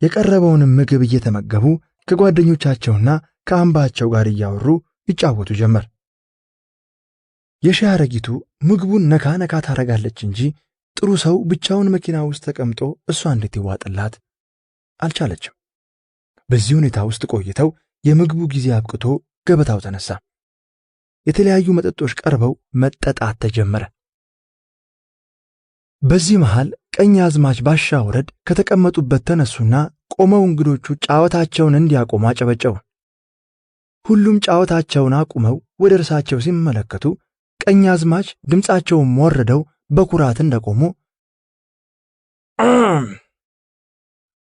የቀረበውን ምግብ እየተመገቡ ከጓደኞቻቸውና ከአምባቸው ጋር እያወሩ ይጫወቱ ጀመር። የሺህ አረጊቱ ምግቡን ነካ ነካ ታረጋለች እንጂ ጥሩ ሰው ብቻውን መኪና ውስጥ ተቀምጦ እሷ እንዴት ይዋጥላት አልቻለችም። በዚህ ሁኔታ ውስጥ ቆይተው የምግቡ ጊዜ አብቅቶ ገበታው ተነሳ። የተለያዩ መጠጦች ቀርበው መጠጣት ተጀመረ። በዚህ መሃል ቀኛዝማች ባሻ ወረድ ከተቀመጡበት ተነሱና ቆመው እንግዶቹ ጫወታቸውን እንዲያቆሙ አጨበጨቡ። ሁሉም ጫወታቸውን አቁመው ወደ እርሳቸው ሲመለከቱ ቀኛዝማች ድምፃቸውን ወርደው በኩራት እንደቆሙ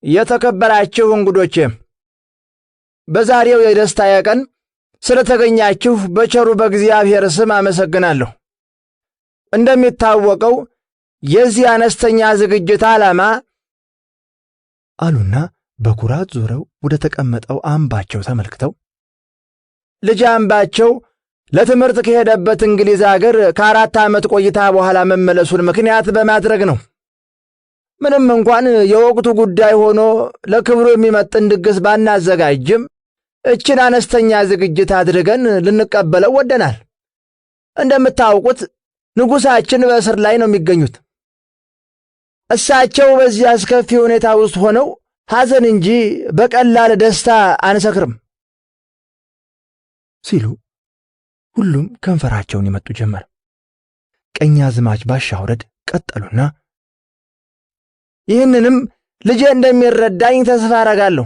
የተከበራችሁ እንግዶቼ፣ በዛሬው የደስታዬ ቀን ስለተገኛችሁ በቸሩ በእግዚአብሔር ስም አመሰግናለሁ። እንደሚታወቀው የዚህ አነስተኛ ዝግጅት ዓላማ አሉና በኩራት ዞረው ወደ ተቀመጠው አምባቸው ተመልክተው ልጅ አምባቸው ለትምህርት ከሄደበት እንግሊዝ አገር ከ4 ዓመት ቆይታ በኋላ መመለሱን ምክንያት በማድረግ ነው። ምንም እንኳን የወቅቱ ጉዳይ ሆኖ ለክብሩ የሚመጥን ድግስ ባናዘጋጅም እችን አነስተኛ ዝግጅት አድርገን ልንቀበለው ወደናል። እንደምታውቁት ንጉሳችን በእስር ላይ ነው የሚገኙት። እሳቸው በዚህ አስከፊ ሁኔታ ውስጥ ሆነው ሐዘን እንጂ በቀላል ደስታ አንሰክርም ሲሉ ሁሉም ከንፈራቸውን ይመጡ ጀመር። ቀኛዝማች ባሻ ወረድ ቀጠሉና ይህንንም ልጄ እንደሚረዳኝ ተስፋ አደርጋለሁ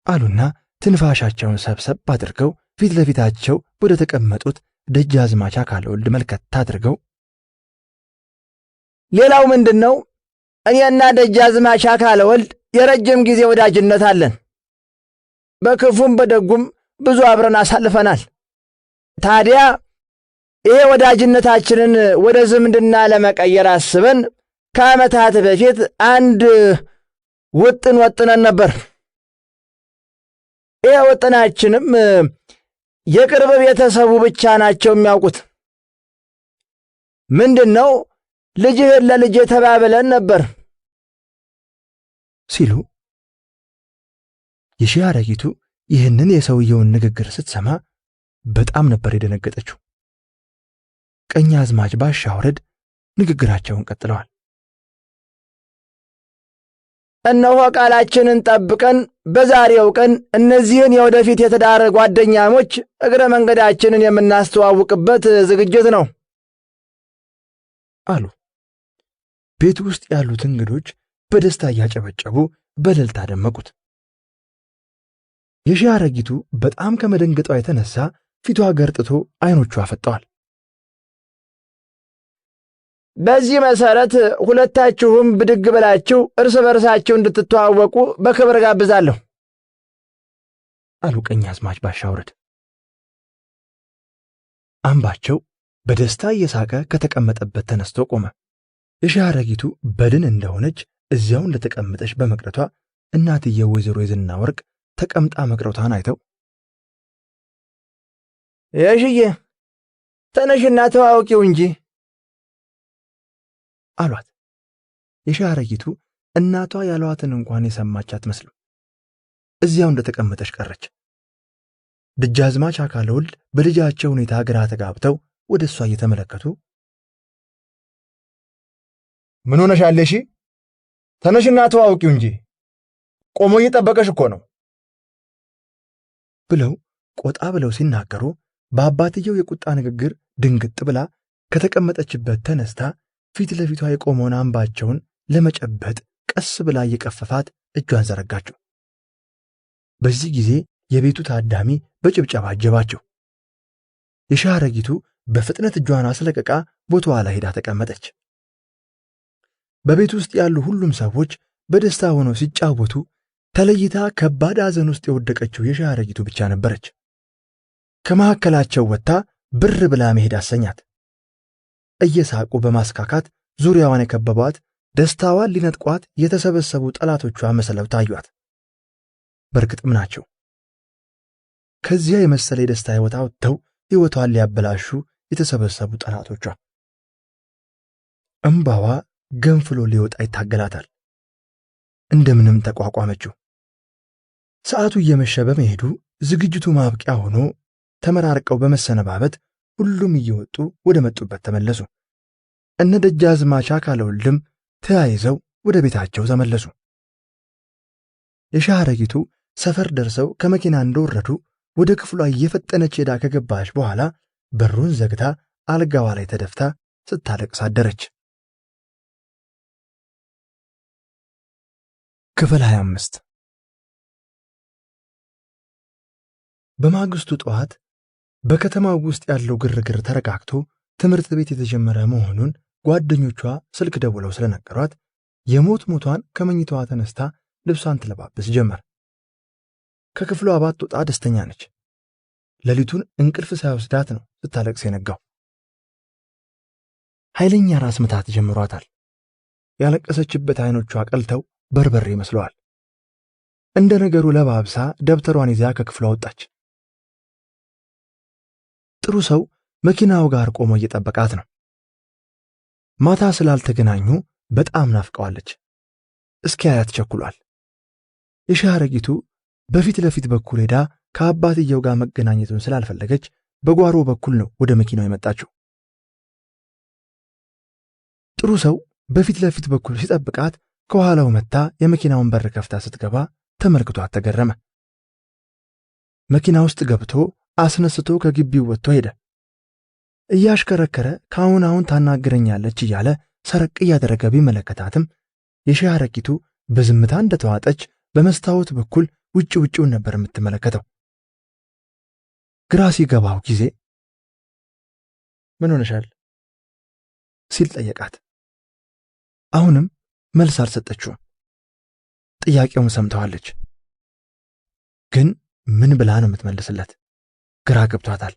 አሉና ትንፋሻቸውን ሰብሰብ አድርገው ፊት ለፊታቸው ወደ ተቀመጡት ደጃዝማች አካለ ወልድ መልከት አድርገው ሌላው ምንድነው? እኔና ደጃዝማች አካለ ወልድ የረጅም ጊዜ ወዳጅነት አለን። በክፉም በደጉም ብዙ አብረን አሳልፈናል። ታዲያ ይሄ ወዳጅነታችንን ወደ ዝምድና ለመቀየር አስበን ከዓመታት በፊት አንድ ውጥን ወጥነን ነበር። ይሄ ውጥናችንም የቅርብ ቤተሰቡ ብቻ ናቸው የሚያውቁት። ምንድነው? ልጅህን ለልጄ ተባብለን ነበር ሲሉ የሺህ አረጊቱ ይህንን የሰውየውን ንግግር ስትሰማ በጣም ነበር የደነገጠችው። ቀኛዝማች ባሻ ወረድ ንግግራቸውን ቀጥለዋል። እነሆ ቃላችንን ጠብቀን በዛሬው ቀን እነዚህን የወደፊት የትዳር ጓደኛሞች እግረ መንገዳችንን የምናስተዋውቅበት ዝግጅት ነው አሉ። ቤት ውስጥ ያሉት እንግዶች በደስታ እያጨበጨቡ በእልልታ ደመቁት። የሺህ አረጊቱ በጣም ከመደንገጧ የተነሳ ፊቷ ገርጥቶ አይኖቿ አፈጠዋል። በዚህ መሰረት ሁለታችሁም ብድግ ብላችሁ እርስ በርሳችሁ እንድትተዋወቁ በክብር ጋብዛለሁ አሉ ቀኛዝማች ባሻ ወረድ። አምባቸው በደስታ እየሳቀ ከተቀመጠበት ተነስቶ ቆመ። የሺህ አረጊቱ በድን እንደሆነች እዚያው እንደተቀመጠች በመቅረቷ እናትየው ወይዘሮ የዝና ወርቅ ተቀምጣ መቅረቷን አይተው የሺዬ ተነሽና ተዋውቂው እንጂ አሏት። የሺህ አረጊቱ እናቷ ያሏትን እንኳን የሰማች አትመስልም። እዚያው እንደተቀመጠች ቀረች። ደጃዝማች አካለ ወልድ በልጃቸው ሁኔታ ግራ ተጋብተው ወደ እሷ እየተመለከቱ ምን ሆነሻል? እሺ ተነሽና ተዋውቂው እንጂ ቆሞ እየጠበቀሽ እኮ ነው ብለው ቆጣ ብለው ሲናገሩ በአባትየው የቁጣ ንግግር ድንግጥ ብላ ከተቀመጠችበት ተነስታ ፊት ለፊቷ የቆመውን አምባቸውን ለመጨበጥ ቀስ ብላ እየቀፈፋት እጇን ዘረጋችው። በዚህ ጊዜ የቤቱ ታዳሚ በጭብጨባ አጀባቸው። የሺህ አረጊቱ በፍጥነት እጇን አስለቀቃ ቦታዋ ላይ ሄዳ ተቀመጠች። በቤት ውስጥ ያሉ ሁሉም ሰዎች በደስታ ሆነው ሲጫወቱ ተለይታ ከባድ ሐዘን ውስጥ የወደቀችው የሺህ አረጊቱ ብቻ ነበረች። ከመካከላቸው ወጥታ ብር ብላ መሄድ አሰኛት። እየሳቁ በማስካካት ዙሪያዋን የከበቧት ደስታዋን ሊነጥቋት የተሰበሰቡ ጠላቶቿ መስለው ታዩአት። በርግጥም ናቸው። ከዚያ የመሰለ የደስታ ሕይወት አውጥተው ሕይወቷን ሊያበላሹ የተሰበሰቡ ጠላቶቿ። እምባዋ ገንፍሎ ሊወጣ ይታገላታል። እንደምንም ተቋቋመችው። ሰዓቱ እየመሸ በመሄዱ ዝግጅቱ ማብቂያ ሆኖ ተመራርቀው በመሰነባበት ሁሉም እየወጡ ወደ መጡበት ተመለሱ። እነ ደጃዝማች አካለ ወልድም ተያይዘው ወደ ቤታቸው ተመለሱ። የሻረጊቱ ሰፈር ደርሰው ከመኪና እንደወረዱ ወደ ክፍሏ እየፈጠነች ሄዳ ከገባች በኋላ በሩን ዘግታ አልጋዋ ላይ ተደፍታ ስታለቅስ አደረች። ክፍል 25 በማግስቱ ጠዋት በከተማው ውስጥ ያለው ግርግር ተረጋግቶ ትምህርት ቤት የተጀመረ መሆኑን ጓደኞቿ ስልክ ደውለው ስለነገሯት የሞት ሞቷን ከመኝታዋ ተነስታ ልብሷን ትለባብስ ጀመር። ከክፍሏ ባትወጣ ደስተኛ ነች። ሌሊቱን እንቅልፍ ሳይወስዳት ነው ስታለቅስ የነጋው። ኃይለኛ ራስ ምታት ጀምሯታል። ያለቀሰችበት አይኖቿ ቀልተው በርበሬ መስለዋል። እንደ ነገሩ ለባብሳ ደብተሯን ይዛ ከክፍሏ ወጣች። ጥሩ ሰው መኪናው ጋር ቆሞ እየጠበቃት ነው። ማታ ስላልተገናኙ በጣም ናፍቀዋለች። እስኪያያት ቸኩሏል። የሻረጊቱ በፊት ለፊት በኩል ሄዳ ከአባትየው ጋር መገናኘቱን ስላልፈለገች በጓሮ በኩል ነው ወደ መኪናው የመጣችው። ጥሩ ሰው በፊት ለፊት በኩል ሲጠብቃት ከኋላው መታ የመኪናውን በር ከፍታ ስትገባ ተመልክቷት ተገረመ። መኪና ውስጥ ገብቶ አስነስቶ ከግቢው ወጥቶ ሄደ። እያሽከረከረ አሁን ታናግረኛለች እያለ ሰረቅ እያደረገ ቢመለከታትም የሻረጊቱ በዝምታ እንደተዋጠች በመስታወት በኩል ውጭውን ነበር የምትመለከተው። ግራ ሲገባው ጊዜ ምን ሆነሻል ሲል ጠየቃት። አሁንም መልስ አልሰጠችውም። ጥያቄውን ሰምተዋለች፣ ግን ምን ብላ ነው የምትመልስለት? ግራ ገብቷታል።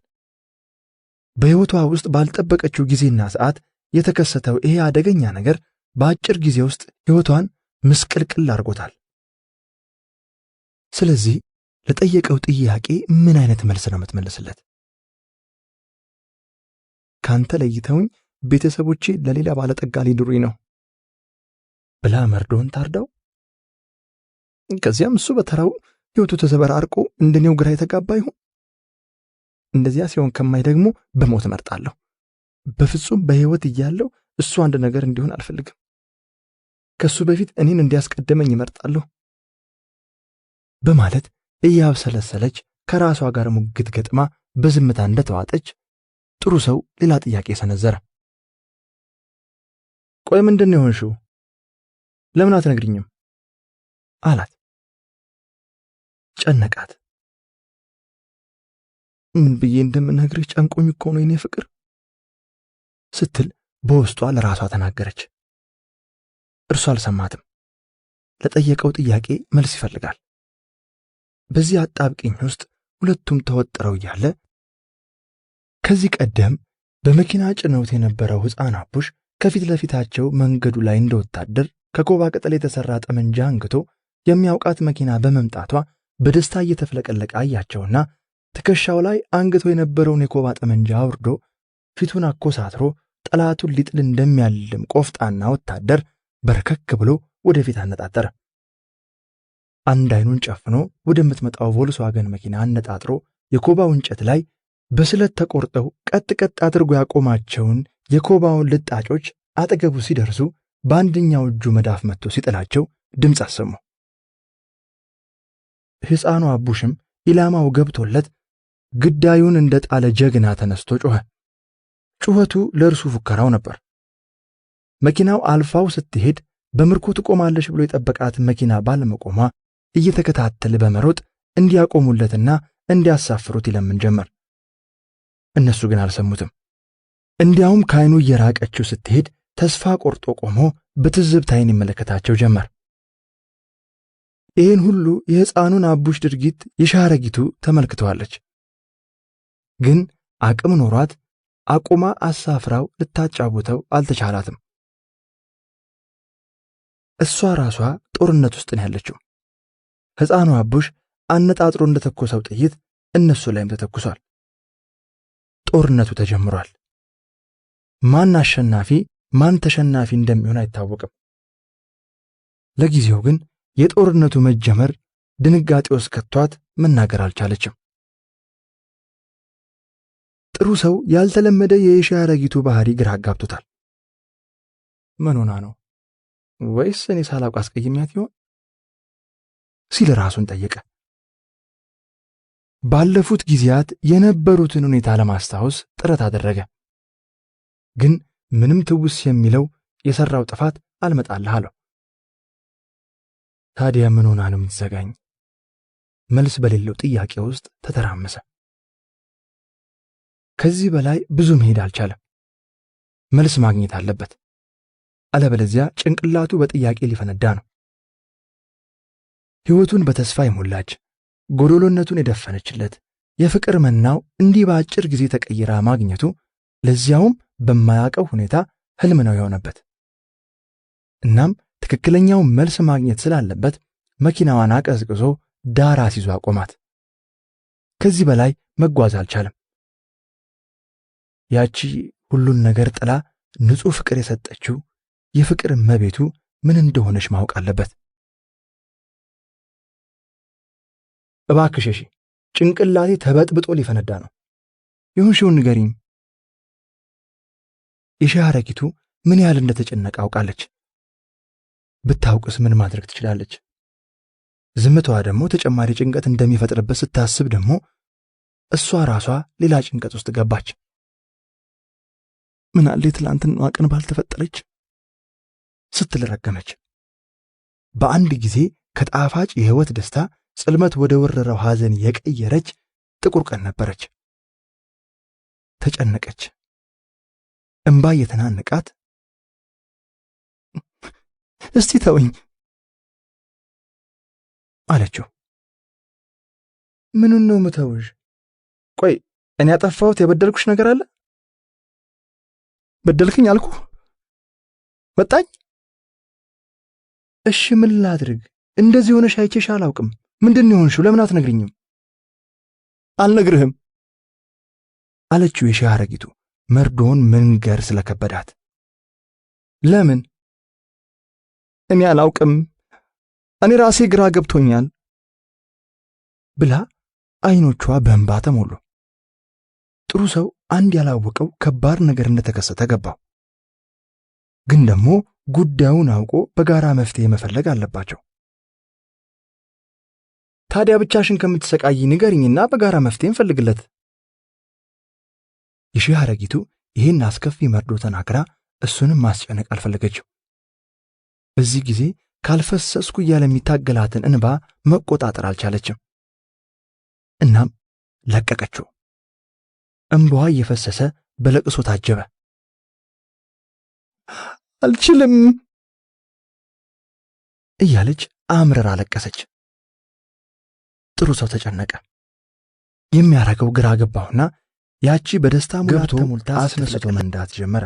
በሕይወቷ ውስጥ ባልጠበቀችው ጊዜና ሰዓት የተከሰተው ይሄ አደገኛ ነገር በአጭር ጊዜ ውስጥ ሕይወቷን ምስቅልቅል አድርጎታል። ስለዚህ ለጠየቀው ጥያቄ ምን አይነት መልስ ነው የምትመልስለት? ካንተ ለይተውኝ ቤተሰቦቼ ለሌላ ባለጠጋ ሊድሩኝ ነው ብላ መርዶን ታርዳው። ከዚያም እሱ በተራው ሕይወቱ ተዘበራርቆ እንደኔው ግራ የተጋባ ይሁን። እንደዚያ ሲሆን ከማይ ደግሞ በሞት እመርጣለሁ። በፍጹም በሕይወት እያለው እሱ አንድ ነገር እንዲሆን አልፈልግም። ከሱ በፊት እኔን እንዲያስቀድመኝ እመርጣለሁ በማለት እያብሰለሰለች ከራሷ ጋር ሙግት ገጥማ በዝምታ እንደተዋጠች ጥሩ ሰው ሌላ ጥያቄ ሰነዘረ። ቆይ ምንድን ነው የሆንሽው? ለምን አትነግሪኝም? አላት። ጨነቃት። ምን ብዬ እንደምነግርህ ጨንቆኝ እኮ ነው የኔ ፍቅር ስትል በውስጧ ለራሷ ተናገረች። እርሱ አልሰማትም። ለጠየቀው ጥያቄ መልስ ይፈልጋል። በዚህ አጣብቂኝ ውስጥ ሁለቱም ተወጥረው እያለ ከዚህ ቀደም በመኪና ጭነውት የነበረው ሕፃን አቡሽ ከፊት ለፊታቸው መንገዱ ላይ እንደ ወታደር ከኮባ ቅጠል የተሰራ ጠመንጃ አንግቶ የሚያውቃት መኪና በመምጣቷ በደስታ እየተፍለቀለቀ አያቸውና ትከሻው ላይ አንግቶ የነበረውን የኮባ ጠመንጃ አውርዶ ፊቱን አኮሳትሮ ጠላቱን ሊጥል እንደሚያልም ቆፍጣና ወታደር በርከክ ብሎ ወደፊት አነጣጠረ። አንድ አይኑን ጨፍኖ ወደምትመጣው ቮልስዋገን መኪና አነጣጥሮ የኮባው እንጨት ላይ በስለት ተቆርጠው ቀጥ አድርጎ ያቆማቸውን የኮባውን ልጣጮች አጠገቡ ሲደርሱ በአንደኛው እጁ መዳፍ መጥቶ ሲጥላቸው ድምፅ አሰሙ። ሕፃኑ አቡሽም ኢላማው ገብቶለት ግዳዩን እንደጣለ ጀግና ተነስቶ ጮኸ። ጩኸቱ ለእርሱ ፉከራው ነበር። መኪናው አልፋው ስትሄድ በምርኮ ትቆማለች ብሎ የጠበቃት መኪና ባለመቆሟ እየተከታተለ በመሮጥ እንዲያቆሙለትና እንዲያሳፍሩት ይለምን ጀመር። እነሱ ግን አልሰሙትም። እንዲያውም ከዓይኑ እየራቀችው ስትሄድ ተስፋ ቆርጦ ቆሞ በትዝብት ዓይን ይመለከታቸው ጀመር። ይህን ሁሉ የሕፃኑን አቡሽ ድርጊት የሻረጊቱ ተመልክተዋለች። ግን አቅም ኖሯት አቁማ አሳፍራው ልታጫውተው አልተቻላትም። እሷ ራሷ ጦርነት ውስጥ ነው ያለችው። ሕፃኑ አቡሽ አነጣጥሮ እንደተኮሰው ጥይት እነሱ ላይም ተተኩሷል። ጦርነቱ ተጀምሯል። ማን አሸናፊ ማን ተሸናፊ እንደሚሆን አይታወቅም። ለጊዜው ግን የጦርነቱ መጀመር ድንጋጤ ውስጥ ከቷት መናገር አልቻለችም። ጥሩ ሰው ያልተለመደ የሺህ አረጊቱ ባህሪ ግራ አጋብቶታል። ምን ሆና ነው? ወይስ እኔ ሳላውቅ አስቀይሜያት ይሆን ሲል ራሱን ጠየቀ። ባለፉት ጊዜያት የነበሩትን ሁኔታ ለማስታወስ ጥረት አደረገ። ግን ምንም ትውስ የሚለው የሰራው ጥፋት አልመጣልህ አለው። ታዲያ ምን ሆና ነው የምትዘጋኝ? መልስ በሌለው ጥያቄ ውስጥ ተተራመሰ። ከዚህ በላይ ብዙ መሄድ አልቻለም። መልስ ማግኘት አለበት፣ አለበለዚያ ጭንቅላቱ በጥያቄ ሊፈነዳ ነው። ሕይወቱን በተስፋ የሞላች ጎዶሎነቱን የደፈነችለት የፍቅር መናው እንዲህ በአጭር ጊዜ ተቀይራ ማግኘቱ ለዚያውም በማያውቀው ሁኔታ ህልም ነው የሆነበት። እናም ትክክለኛው መልስ ማግኘት ስላለበት መኪናዋን አቀዝቅዞ ዳር አስይዞ አቆማት። ከዚህ በላይ መጓዝ አልቻለም። ያቺ ሁሉን ነገር ጥላ ንጹሕ ፍቅር የሰጠችው የፍቅር እመቤቱ ምን እንደሆነች ማወቅ አለበት። እባክሽ እሺ፣ ጭንቅላቴ ተበጥብጦ ሊፈነዳ ነው። ይሁንሽውን ንገሪኝ። የሺህ አረጊቱ ምን ያህል እንደተጨነቀ አውቃለች። ብታውቅስ ምን ማድረግ ትችላለች? ዝምታዋ ደግሞ ተጨማሪ ጭንቀት እንደሚፈጥርበት ስታስብ ደግሞ እሷ ራሷ ሌላ ጭንቀት ውስጥ ገባች። ምን አለ ትላንትናዋ ቀን ባልተፈጠረች ስትል ረገመች። በአንድ ጊዜ ከጣፋጭ የሕይወት ደስታ ጽልመት ወደ ወረረው ሐዘን የቀየረች ጥቁር ቀን ነበረች። ተጨነቀች። እንባ የተናነቃት እስቲ ተወኝ አለችው። ምኑን ነው ምተውሽ? ቆይ እኔ ያጠፋሁት የበደልኩሽ ነገር አለ? በደልክኝ አልኩ? ወጣኝ? እሺ ምን ላድርግ? እንደዚህ ሆነሽ አይቼሽ አላውቅም። ምንድን ይሆንሽው? ለምን አትነግሪኝም? አልነግርህም አለችው የሺህ አረጊቱ መርዶውን መንገር ስለከበዳት። ለምን? እኔ አላውቅም፣ እኔ ራሴ ግራ ገብቶኛል ብላ አይኖቿ በእንባ ተሞሉ። ጥሩ ሰው አንድ ያላወቀው ከባድ ነገር እንደተከሰተ ገባው። ግን ደግሞ ጉዳዩን አውቆ በጋራ መፍትሄ መፈለግ አለባቸው። ታዲያ ብቻሽን ከምትሰቃይ ንገሪኝና በጋራ መፍትሄ እንፈልግለት። የሺህ አረጊቱ ይህን አስከፊ መርዶ ተናግራ እሱንም ማስጨነቅ አልፈለገችው። በዚህ ጊዜ ካልፈሰስኩ እያለ የሚታገላትን እንባ መቆጣጠር አልቻለችም። እናም ለቀቀችው። እንባዋ እየፈሰሰ በለቅሶ ታጀበ። አልችልም እያለች አምርራ አለቀሰች። ጥሩ ሰው ተጨነቀ። የሚያረገው ግራ ገባውና ያቺ በደስታ ሙላት ተሞልታ አስነስቶ መንዳት ጀመረ።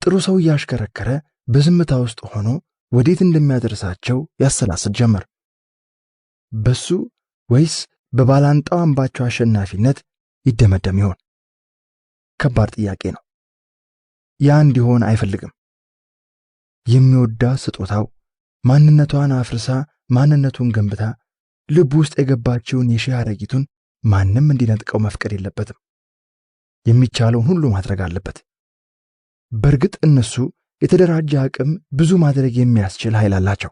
ጥሩ ሰው እያሽከረከረ በዝምታ ውስጥ ሆኖ ወዴት እንደሚያደርሳቸው ያሰላስል ጀመር። በሱ ወይስ በባላንጣው አምባቸው አሸናፊነት ይደመደም ይሆን? ከባድ ጥያቄ ነው። ያ እንዲሆን አይፈልግም። የሚወዳት ስጦታው ማንነቷን አፍርሳ ማንነቱን ገንብታ ልብ ውስጥ የገባችውን የሺህ አረጊቱን ማንም እንዲነጥቀው መፍቀድ የለበትም። የሚቻለውን ሁሉ ማድረግ አለበት። በእርግጥ እነሱ የተደራጀ አቅም ብዙ ማድረግ የሚያስችል ኃይል አላቸው።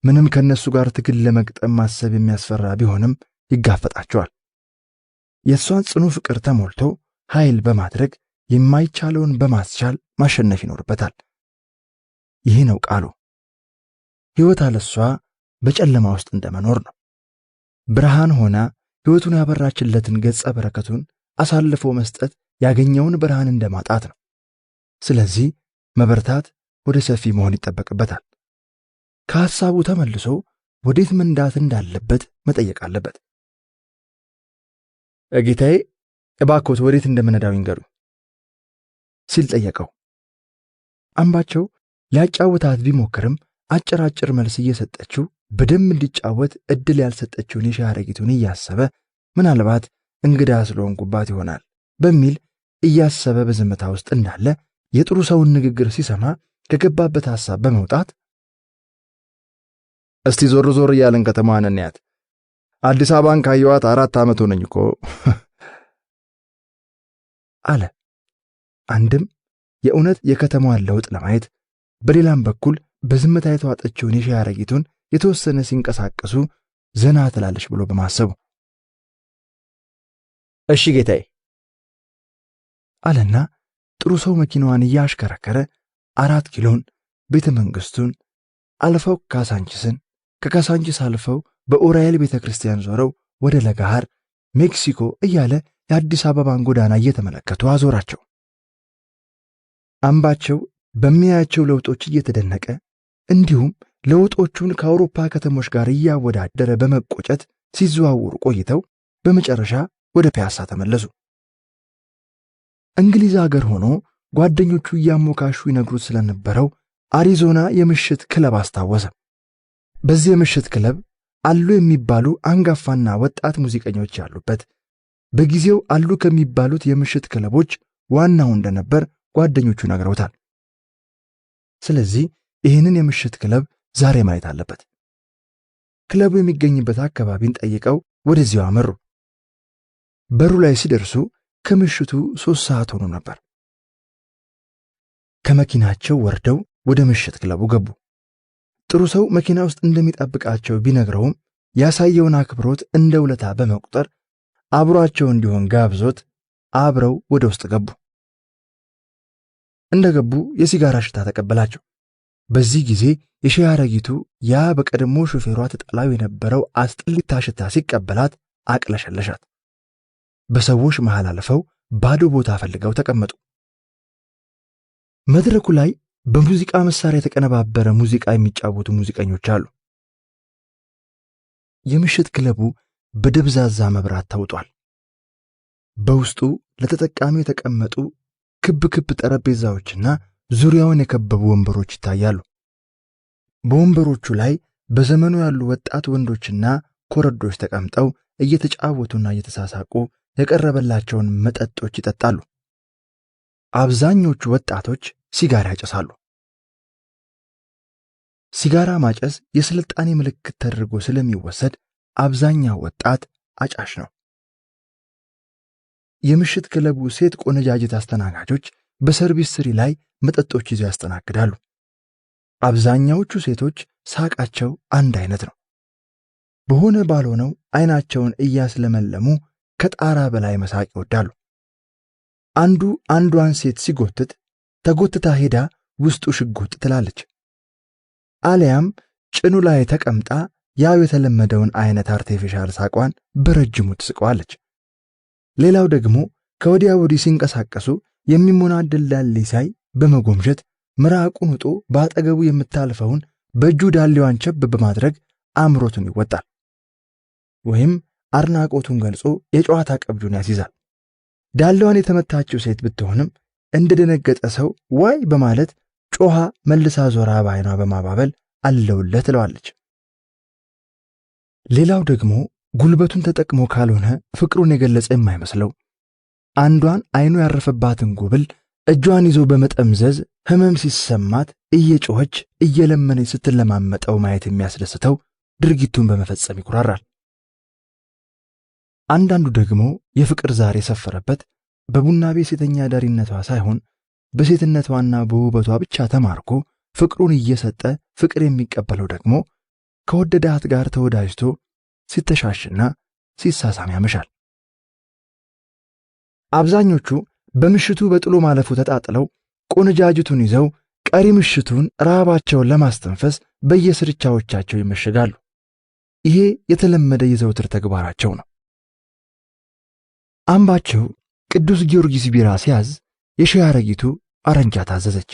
ምንም ከነሱ ጋር ትግል ለመግጠም ማሰብ የሚያስፈራ ቢሆንም ይጋፈጣቸዋል። የእሷን ጽኑ ፍቅር ተሞልቶ ኃይል በማድረግ የማይቻለውን በማስቻል ማሸነፍ ይኖርበታል። ይህ ነው ቃሉ። ሕይወት አለሷ በጨለማ ውስጥ እንደመኖር ነው። ብርሃን ሆና ሕይወቱን ያበራችለትን ገጸ በረከቱን አሳልፎ መስጠት ያገኘውን ብርሃን እንደማጣት ነው። ስለዚህ መበርታት፣ ወደ ሰፊ መሆን ይጠበቅበታል። ከሐሳቡ ተመልሶ ወዴት መንዳት እንዳለበት መጠየቅ አለበት። ጌታዬ እባክዎት ወዴት እንደምነዳው ይንገሩ ሲል ጠየቀው። አምባቸው ሊያጫውታት ቢሞክርም አጭር መልስ እየሰጠችው በደንብ እንዲጫወት እድል ያልሰጠችውን የሺህ አረጊቱን እያሰበ ምናልባት እንግዳ ስለሆንኩባት ይሆናል በሚል እያሰበ በዝምታ ውስጥ እንዳለ የጥሩ ሰውን ንግግር ሲሰማ ከገባበት ሐሳብ በመውጣት እስቲ ዞር ዞር እያለን ከተማዋን እንያት። አዲስ አበባን ካየኋት 4 ዓመት ሆነኝ እኮ አለ። አንድም የእውነት የከተማዋን ለውጥ ለማየት፣ በሌላም በኩል በዝምታ የተዋጠችውን የሻይ አረጊቱን የተወሰነ ሲንቀሳቀሱ ዘና ትላለች ብሎ በማሰቡ እሺ ጌታዬ አለና ጥሩ ሰው መኪናዋን እያሽከረከረ 4 ኪሎን፣ ቤተ መንግሥቱን አልፈው ካሳንቺስን፣ ከካሳንቺስ አልፈው በኡራኤል ቤተ ክርስቲያን ዞረው ወደ ለጋሃር ሜክሲኮ እያለ የአዲስ አበባን ጎዳና እየተመለከቱ አዞራቸው። አምባቸው በሚያያቸው ለውጦች እየተደነቀ እንዲሁም ለውጦቹን ከአውሮፓ ከተሞች ጋር እያወዳደረ በመቆጨት ሲዘዋወሩ ቆይተው በመጨረሻ ወደ ፒያሳ ተመለሱ። እንግሊዝ አገር ሆኖ ጓደኞቹ እያሞካሹ ይነግሩት ስለነበረው አሪዞና የምሽት ክለብ አስታወሰ። በዚህ የምሽት ክለብ አሉ የሚባሉ አንጋፋና ወጣት ሙዚቀኞች ያሉበት፣ በጊዜው አሉ ከሚባሉት የምሽት ክለቦች ዋናው እንደነበር ጓደኞቹ ነግረውታል። ስለዚህ ይህንን የምሽት ክለብ ዛሬ ማየት አለበት። ክለቡ የሚገኝበት አካባቢን ጠይቀው ወደዚያው አመሩ። በሩ ላይ ሲደርሱ ከምሽቱ 3 ሰዓት ሆኖ ነበር። ከመኪናቸው ወርደው ወደ ምሽት ክለቡ ገቡ። ጥሩ ሰው መኪና ውስጥ እንደሚጠብቃቸው ቢነግረውም ያሳየውን አክብሮት እንደ ውለታ በመቁጠር አብሯቸው እንዲሆን ጋብዞት አብረው ወደ ውስጥ ገቡ። እንደገቡ የሲጋራ ሽታ ተቀበላቸው። በዚህ ጊዜ የሻይ አረጊቱ ያ በቀድሞ ሹፌሯ ተጠላው የነበረው አስጥሊታ ሽታ ሲቀበላት አቅለሸለሻት። በሰዎች መሃል አልፈው ባዶ ቦታ ፈልገው ተቀመጡ። መድረኩ ላይ በሙዚቃ መሳሪያ የተቀነባበረ ሙዚቃ የሚጫወቱ ሙዚቀኞች አሉ። የምሽት ክለቡ በደብዛዛ መብራት ተውጧል። በውስጡ ለተጠቃሚው የተቀመጡ ክብ ክብ ጠረጴዛዎችና ዙሪያውን የከበቡ ወንበሮች ይታያሉ። በወንበሮቹ ላይ በዘመኑ ያሉ ወጣት ወንዶችና ኮረዶች ተቀምጠው እየተጫወቱና እየተሳሳቁ የቀረበላቸውን መጠጦች ይጠጣሉ። አብዛኞቹ ወጣቶች ሲጋራ ያጨሳሉ። ሲጋራ ማጨስ የስልጣኔ ምልክት ተደርጎ ስለሚወሰድ አብዛኛው ወጣት አጫሽ ነው። የምሽት ክለቡ ሴት ቆነጃጅት አስተናጋጆች በሰርቪስ ስሪ ላይ መጠጦች ይዘው ያስተናግዳሉ። አብዛኛዎቹ ሴቶች ሳቃቸው አንድ አይነት ነው። በሆነ ባልሆነው አይናቸውን እያስለመለሙ ከጣራ በላይ መሳቅ ይወዳሉ። አንዱ አንዷን ሴት ሲጎትት ተጎትታ ሄዳ ውስጡ ሽጉጥ ትላለች። አሊያም ጭኑ ላይ ተቀምጣ ያው የተለመደውን አይነት አርቲፊሻል ሳቋን በረጅሙ ትስቀዋለች። ሌላው ደግሞ ከወዲያ ወዲህ ሲንቀሳቀሱ የሚሞናደል ዳሌ ሳይ በመጎምጀት ምራቁን ውጦ በአጠገቡ የምታልፈውን በእጁ ዳሌዋን ቸብ በማድረግ አምሮቱን ይወጣል። ወይም አድናቆቱን ገልጾ የጨዋታ ቀብዱን ያስይዛል። ዳሌዋን የተመታችው ሴት ብትሆንም እንደደነገጠ ሰው ዋይ በማለት ጮሃ መልሳ ዞራ ባይኗ በማባበል አለውለት ትለዋለች። ሌላው ደግሞ ጉልበቱን ተጠቅሞ ካልሆነ ፍቅሩን የገለጸ የማይመስለው አንዷን አይኑ ያረፈባትን ጉብል እጇን ይዞ በመጠምዘዝ ህመም ሲሰማት እየጮኸች እየለመነች ስትለማመጠው ማየት የሚያስደስተው ድርጊቱን በመፈጸም ይኩራራል። አንዳንዱ ደግሞ የፍቅር ዛር የሰፈረበት በቡና ቤት ሴተኛ ዳሪነቷ ሳይሆን በሴትነቷና በውበቷ ብቻ ተማርኮ ፍቅሩን እየሰጠ ፍቅር የሚቀበለው ደግሞ ከወደዳት ጋር ተወዳጅቶ ሲተሻሽና ሲሳሳም ያመሻል። አብዛኞቹ በምሽቱ በጥሎ ማለፉ ተጣጥለው ቆነጃጅቱን ይዘው ቀሪ ምሽቱን ረሃባቸውን ለማስተንፈስ በየስርቻዎቻቸው ይመሸጋሉ። ይሄ የተለመደ የዘውትር ተግባራቸው ነው። አምባቸው ቅዱስ ጊዮርጊስ ቢራ ሲያዝ የሻይ አረጊቱ አረንጃ ታዘዘች።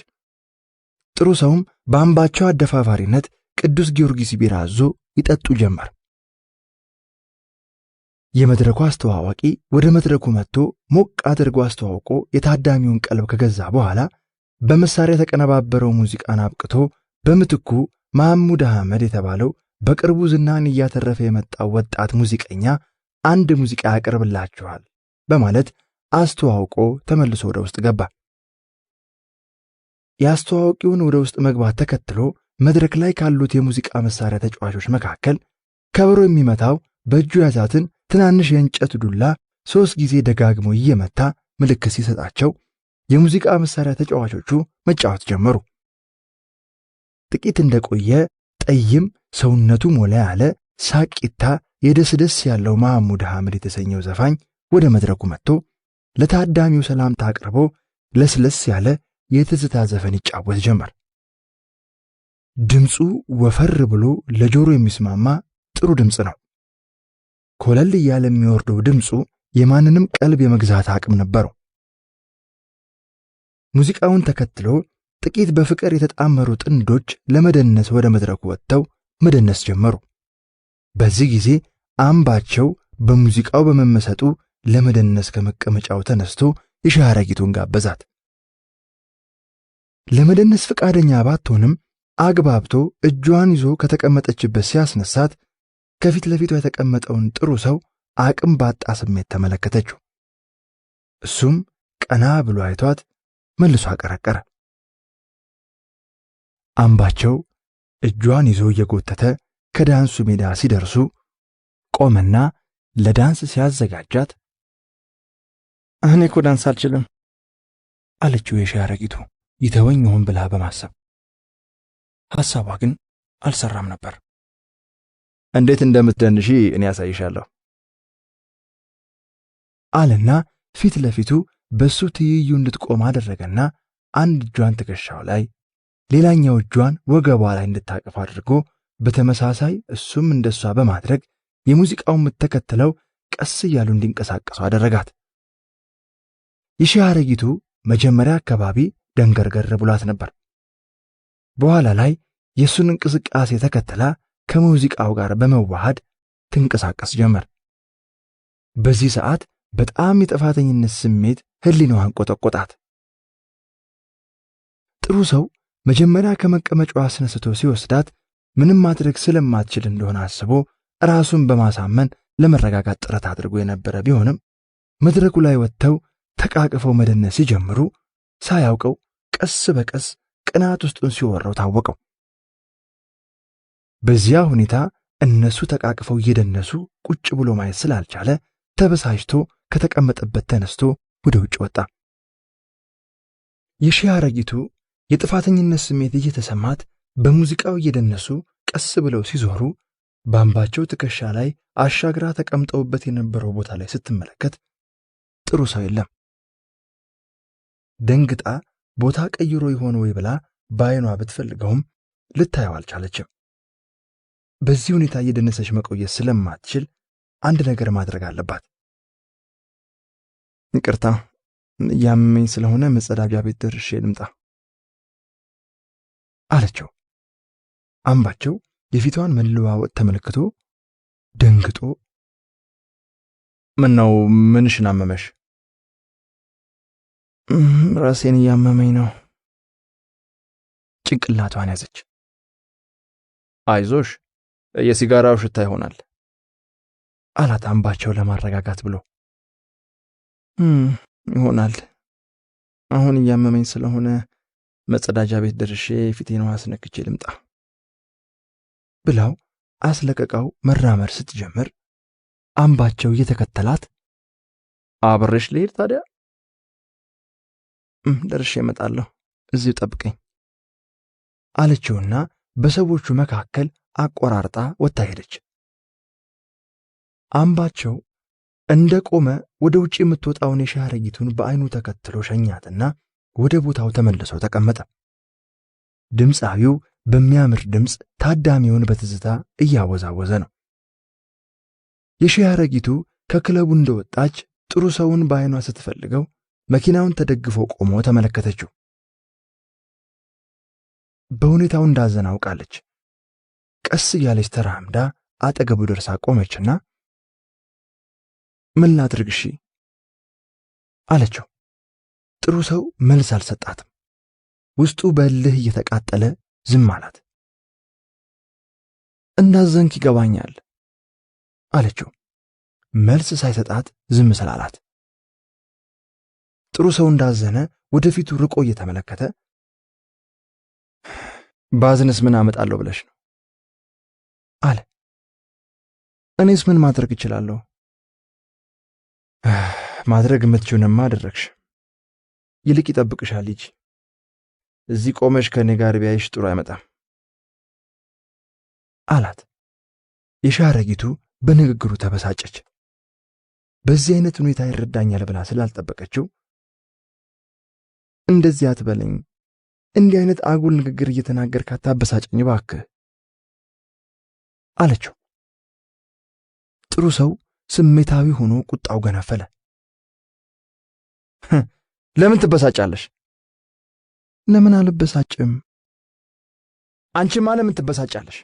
ጥሩ ሰውም በአምባቸው አደፋፋሪነት ቅዱስ ጊዮርጊስ ቢራ አዞ ይጠጡ ጀመር። የመድረኩ አስተዋዋቂ ወደ መድረኩ መጥቶ ሞቅ አድርጎ አስተዋውቆ የታዳሚውን ቀልብ ከገዛ በኋላ በመሳሪያ የተቀነባበረው ሙዚቃን አብቅቶ በምትኩ መሐሙድ አህመድ የተባለው በቅርቡ ዝናን እያተረፈ የመጣው ወጣት ሙዚቀኛ አንድ ሙዚቃ ያቀርብላችኋል በማለት አስተዋውቆ ተመልሶ ወደ ውስጥ ገባ። የአስተዋዋቂውን ወደ ውስጥ መግባት ተከትሎ መድረክ ላይ ካሉት የሙዚቃ መሳሪያ ተጫዋቾች መካከል ከበሮ የሚመታው በእጁ ያዛትን ትናንሽ የእንጨት ዱላ 3 ጊዜ ደጋግሞ እየመታ ምልክት ሲሰጣቸው የሙዚቃ መሳሪያ ተጫዋቾቹ መጫወት ጀመሩ። ጥቂት እንደቆየ ጠይም ሰውነቱ ሞላ ያለ ሳቂታ የደስደስ ያለው መሐሙድ ሐምድ የተሰኘው ዘፋኝ ወደ መድረኩ መጥቶ ለታዳሚው ሰላምታ አቅርቦ ለስለስ ያለ የትዝታ ዘፈን ይጫወት ጀመር። ድምፁ ወፈር ብሎ ለጆሮ የሚስማማ ጥሩ ድምፅ ነው። ኮለል እያለ የሚወርደው ድምፁ የማንንም ቀልብ የመግዛት አቅም ነበረው። ሙዚቃውን ተከትሎ ጥቂት በፍቅር የተጣመሩ ጥንዶች ለመደነስ ወደ መድረኩ ወጥተው መደነስ ጀመሩ። በዚህ ጊዜ አምባቸው በሙዚቃው በመመሰጡ ለመደነስ ከመቀመጫው ተነስቶ የሻረጊቱን ጋበዛት። ለመደነስ ፈቃደኛ ባትሆንም አግባብቶ እጇን ይዞ ከተቀመጠችበት ሲያስነሳት ከፊት ለፊቷ የተቀመጠውን ጥሩ ሰው አቅም ባጣ ስሜት ተመለከተችው። እሱም ቀና ብሎ አይቷት መልሶ አቀረቀረ። አምባቸው እጇን ይዞ እየጎተተ ከዳንሱ ሜዳ ሲደርሱ ቆመና ለዳንስ ሲያዘጋጃት እኔ እኮ ዳንስ አልችልም አለችው የሻረጊቱ ይተወኝ ይሆን ብላ በማሰብ። ሐሳቧ ግን አልሰራም ነበር። እንዴት እንደምትደንሺ እኔ ያሳይሻለሁ አለና ፊት ለፊቱ በሱ ትይዩ እንድትቆም አደረገና አንድ እጇን ትከሻው ላይ ሌላኛው እጇን ወገቧ ላይ እንድታቀፍ አድርጎ በተመሳሳይ እሱም እንደሷ በማድረግ የሙዚቃውን ምትተከተለው ቀስ እያሉ እንዲንቀሳቀሱ አደረጋት። የሻረጊቱ መጀመሪያ አካባቢ ደንገርገር ብሏት ነበር። በኋላ ላይ የሱን እንቅስቃሴ ተከተላ ከሙዚቃው ጋር በመዋሃድ ትንቀሳቀስ ጀመር። በዚህ ሰዓት በጣም የጥፋተኝነት ስሜት ህሊናዋን ቆጠቆጣት። ጥሩ ሰው መጀመሪያ ከመቀመጫው አስነስቶ ሲወስዳት ምንም ማድረግ ስለማትችል እንደሆነ አስቦ ራሱን በማሳመን ለመረጋጋት ጥረት አድርጎ የነበረ ቢሆንም መድረኩ ላይ ወጥተው ተቃቅፈው መደነስ ሲጀምሩ ሳያውቀው ቀስ በቀስ ቅናት ውስጡን ሲወራው ታወቀው። በዚያ ሁኔታ እነሱ ተቃቅፈው እየደነሱ ቁጭ ብሎ ማየት ስላልቻለ ተበሳጭቶ ከተቀመጠበት ተነስቶ ወደ ውጭ ወጣ። የሻረጊቱ የጥፋተኝነት ስሜት እየተሰማት በሙዚቃው እየደነሱ ቀስ ብለው ሲዞሩ በአምባቸው ትከሻ ላይ አሻግራ ተቀምጠውበት የነበረው ቦታ ላይ ስትመለከት ጥሩ ሰው የለም። ደንግጣ ቦታ ቀይሮ ይሆን ወይ ብላ በዓይኗ ብትፈልገውም ልታየው አልቻለችም። በዚህ ሁኔታ እየደነሰች መቆየት ስለማትችል አንድ ነገር ማድረግ አለባት። ይቅርታ ያመመኝ ስለሆነ መጸዳጃ ቤት ደርሼ ልምጣ አለችው። አምባቸው የፊቷን መለዋወጥ ተመልክቶ ደንግጦ ምነው ምንሽን አመመሽ? ራሴን እያመመኝ ነው። ጭንቅላቷን ያዘች። አይዞሽ የሲጋራው ሽታ ይሆናል አላት አምባቸው ለማረጋጋት ብሎ። ይሆናል አሁን እያመመኝ ስለሆነ መጸዳጃ ቤት ደርሼ ፊቴን ውሃ አስነክቼ ልምጣ ብላው አስለቀቃው መራመር ስትጀምር አምባቸው እየተከተላት አብሬሽ ልሄድ ታዲያ? ደርሼ እመጣለሁ እዚሁ ጠብቀኝ አለችውና በሰዎቹ መካከል አቆራርጣ ወጣ ሄደች። አምባቸው እንደ ቆመ ወደ ውጪ የምትወጣውን የሻረጊቱን በዓይኑ ተከትሎ ሸኛትና ወደ ቦታው ተመልሶ ተቀመጠ። ድምፃዊው በሚያምር ድምፅ ታዳሚውን በትዝታ እያወዛወዘ ነው። የሻረጊቱ ከክለቡ እንደወጣች ጥሩ ሰውን በዓይኗ ስትፈልገው መኪናውን ተደግፎ ቆሞ ተመለከተችው። በሁኔታው እንዳዘነ አውቃለች። ቀስ እያለች ተራምዳ አጠገቡ ደርሳ ቆመችና ምን ላድርግ እሺ አለችው። ጥሩ ሰው መልስ አልሰጣትም። ውስጡ በእልህ እየተቃጠለ ዝም አላት። እንዳዘንክ ይገባኛል አለችው። መልስ ሳይሰጣት ዝም ስላላት ጥሩ ሰው እንዳዘነ ወደፊቱ ርቆ እየተመለከተ ባዝንስ ምን አመጣለሁ ብለሽ ነው አለ። እኔስ ምን ማድረግ እችላለሁ? ማድረግ የምትችውንማ አደረግሽ። ይልቅ ይጠብቅሻል ሂጂ። እዚህ ቆመሽ ከእኔ ጋር ቢያይሽ ጥሩ አይመጣም አላት። የሻረጊቱ በንግግሩ ተበሳጨች። በዚህ አይነት ሁኔታ ይረዳኛል ብላ ስላልጠበቀችው እንደዚህ አትበለኝ፣ እንዲህ አይነት አጉል ንግግር እየተናገርክ አታበሳጨኝ እባክህ አለችው። ጥሩ ሰው ስሜታዊ ሆኖ ቁጣው ገነፈለ። ለምን ትበሳጫለሽ? ለምን አልበሳጭም? አንቺማ ለምን ትበሳጫለሽ?